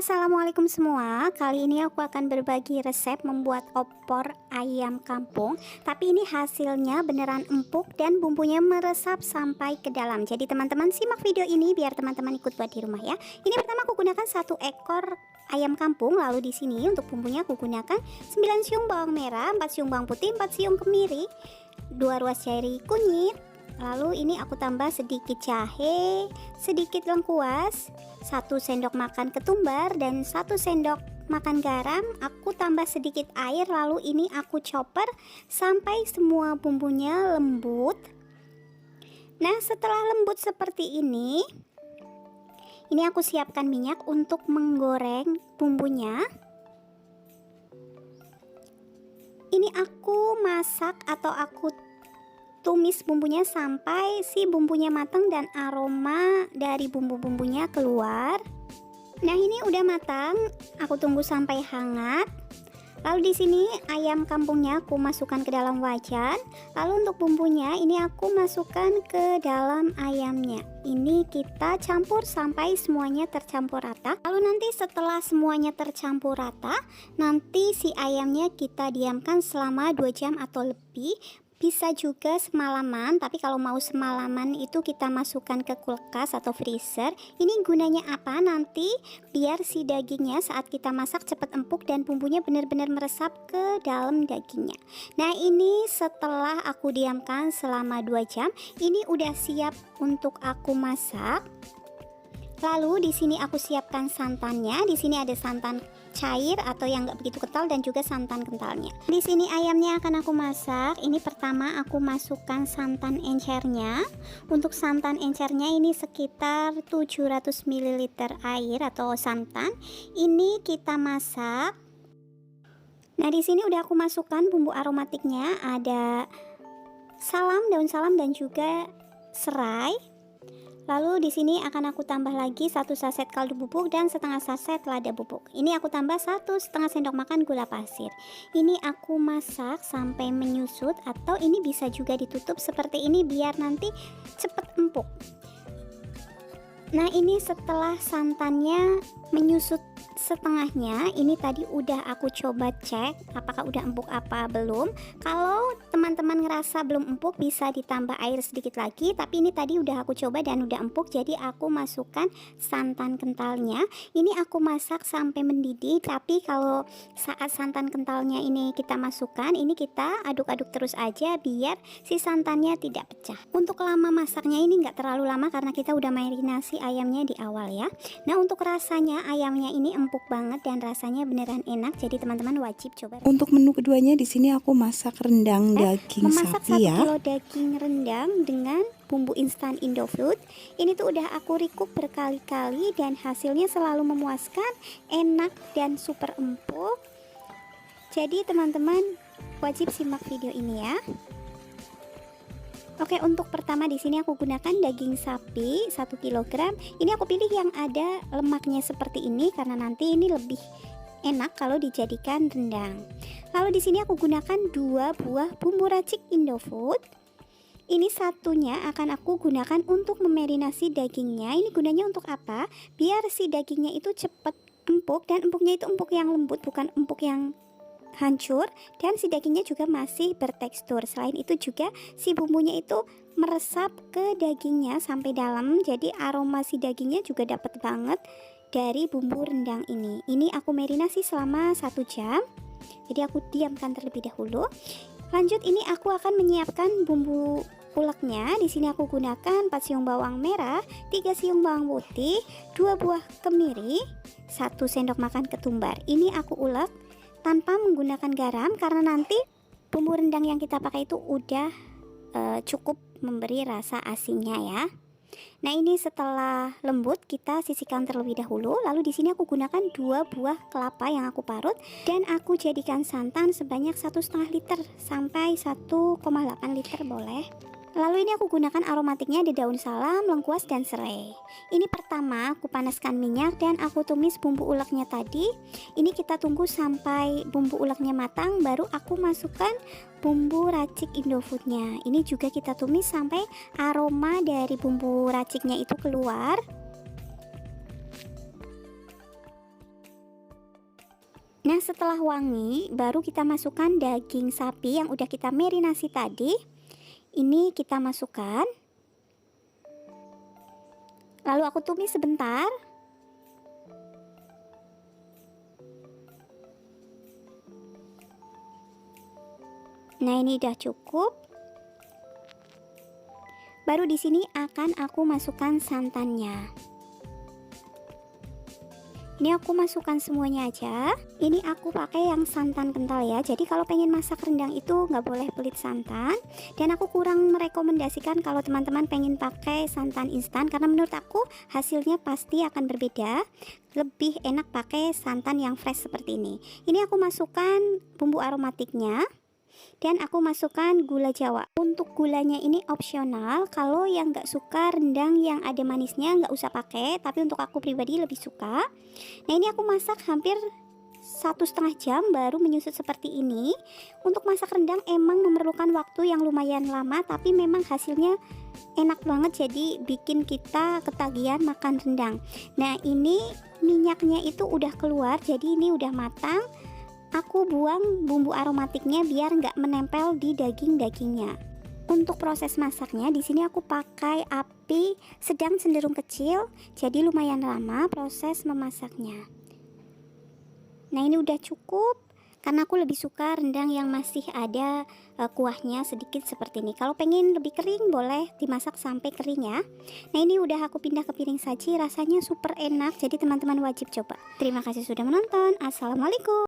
Assalamualaikum semua. Kali ini aku akan berbagi resep membuat opor ayam kampung. Tapi ini hasilnya beneran empuk dan bumbunya meresap sampai ke dalam. Jadi teman-teman simak video ini biar teman-teman ikut buat di rumah ya. Ini pertama aku gunakan 1 ekor ayam kampung. Lalu di sini untuk bumbunya aku gunakan 9 siung bawang merah, 4 siung bawang putih, 4 siung kemiri, 2 ruas jari kunyit. Lalu ini aku tambah sedikit jahe, sedikit lengkuas, 1 sendok makan ketumbar, dan 1 sendok makan garam. Aku tambah sedikit air, lalu ini aku chopper sampai semua bumbunya lembut. Nah, setelah lembut seperti ini aku siapkan minyak untuk menggoreng bumbunya. Ini aku masak atau aku tumis bumbunya sampai si bumbunya matang dan aroma dari bumbu-bumbunya keluar. Nah, ini udah matang, aku tunggu sampai hangat. Lalu di sini ayam kampungnya aku masukkan ke dalam wajan. Lalu untuk bumbunya ini aku masukkan ke dalam ayamnya. Ini kita campur sampai semuanya tercampur rata. Lalu nanti setelah semuanya tercampur rata, nanti si ayamnya kita diamkan selama 2 jam atau lebih. Bisa juga semalaman, tapi kalau mau semalaman itu kita masukkan ke kulkas atau freezer. Ini gunanya apa? Nanti biar si dagingnya saat kita masak cepat empuk dan bumbunya benar-benar meresap ke dalam dagingnya. Nah, ini setelah aku diamkan selama 2 jam, ini udah siap untuk aku masak. Lalu di sini aku siapkan santannya. Di sini ada santan cair atau yang nggak begitu kental dan juga santan kentalnya. Di sini ayamnya akan aku masak. Ini pertama aku masukkan santan encernya. Untuk santan encernya ini sekitar 700 ml air atau santan. Ini kita masak. Nah, di sini udah aku masukkan bumbu aromatiknya, ada salam, daun salam dan juga serai. Lalu di sini akan aku tambah lagi 1 saset kaldu bubuk dan setengah saset lada bubuk. Ini aku tambah 1,5 sendok makan gula pasir. Ini aku masak sampai menyusut, atau ini bisa juga ditutup seperti ini biar nanti cepet empuk. Nah, ini setelah santannya menyusut setengahnya, ini tadi udah aku coba cek apakah udah empuk apa belum. Kalau teman-teman ngerasa belum empuk bisa ditambah air sedikit lagi, tapi ini tadi udah aku coba dan udah empuk, jadi aku masukkan santan kentalnya. Ini aku masak sampai mendidih, tapi kalau saat santan kentalnya ini kita masukkan, ini kita aduk-aduk terus aja biar si santannya tidak pecah. Untuk lama masaknya ini nggak terlalu lama karena kita udah marinasi ayamnya di awal ya. Nah, untuk rasanya ayamnya ini empuk banget dan rasanya beneran enak, jadi teman-teman wajib coba. Untuk menu keduanya di sini aku masak rendang daging memasak sapi 1 ya. kilo daging rendang dengan bumbu instan Indofood. Ini tuh udah aku recook berkali-kali dan hasilnya selalu memuaskan, enak dan super empuk. Jadi teman-teman wajib simak video ini ya. Oke, untuk pertama di sini aku gunakan daging sapi 1 kg. Ini aku pilih yang ada lemaknya seperti ini karena nanti ini lebih enak kalau dijadikan rendang. Lalu di sini aku gunakan 2 buah bumbu racik Indofood. Ini satunya akan aku gunakan untuk memarinasi dagingnya. Ini gunanya untuk apa? Biar si dagingnya itu cepat empuk, dan empuknya itu empuk yang lembut, bukan empuk yang hancur, dan si dagingnya juga masih bertekstur. Selain itu juga si bumbunya itu meresap ke dagingnya sampai dalam, jadi aroma si dagingnya juga dapat banget dari bumbu rendang ini. Ini aku marinasi selama 1 jam, jadi aku diamkan terlebih dahulu. Lanjut, ini aku akan menyiapkan bumbu uleknya. Di sini aku gunakan 4 siung bawang merah, 3 siung bawang putih, 2 buah kemiri, 1 sendok makan ketumbar. Ini aku ulek tanpa menggunakan garam karena nanti bumbu rendang yang kita pakai itu udah cukup memberi rasa asinnya ya. Nah, ini setelah lembut kita sisihkan terlebih dahulu. Lalu di sini aku gunakan 2 buah kelapa yang aku parut dan aku jadikan santan sebanyak 1,5 liter sampai 1,8 liter boleh. Lalu ini aku gunakan aromatiknya, ada daun salam, lengkuas dan serai. Ini pertama aku panaskan minyak dan aku tumis bumbu uleknya tadi. Ini kita tunggu sampai bumbu uleknya matang, baru aku masukkan bumbu racik Indofoodnya. Ini juga kita tumis sampai aroma dari bumbu raciknya itu keluar. Nah, setelah wangi, baru kita masukkan daging sapi yang udah kita marinasi tadi. Ini kita masukkan. Lalu aku tumis sebentar. Nah, ini udah cukup. Baru di sini akan aku masukkan santannya. Ini aku masukkan semuanya aja. Ini aku pakai yang santan kental ya. Jadi kalau pengen masak rendang itu nggak boleh pelit santan. Dan aku kurang merekomendasikan kalau teman-teman pengen pakai santan instan, karena menurut aku hasilnya pasti akan berbeda. Lebih enak pakai santan yang fresh seperti ini. Ini aku masukkan bumbu aromatiknya. Dan aku masukkan gula jawa. Untuk gulanya ini opsional. Kalau yang nggak suka rendang yang ada manisnya nggak usah pakai, tapi untuk aku pribadi lebih suka. Nah, ini aku masak hampir 1,5 jam baru menyusut seperti ini. Untuk masak rendang emang memerlukan waktu yang lumayan lama, tapi memang hasilnya enak banget, jadi bikin kita ketagihan makan rendang. Nah, ini minyaknya itu udah keluar, jadi ini udah matang. Aku buang bumbu aromatiknya biar nggak menempel di daging-dagingnya. Untuk proses masaknya di sini aku pakai api sedang cenderung kecil, jadi lumayan lama proses memasaknya. Nah, ini udah cukup karena aku lebih suka rendang yang masih ada kuahnya sedikit seperti ini. Kalau pengen lebih kering boleh dimasak sampai kering ya. Nah, ini udah aku pindah ke piring saji, rasanya super enak, jadi teman-teman wajib coba. Terima kasih sudah menonton. Assalamualaikum.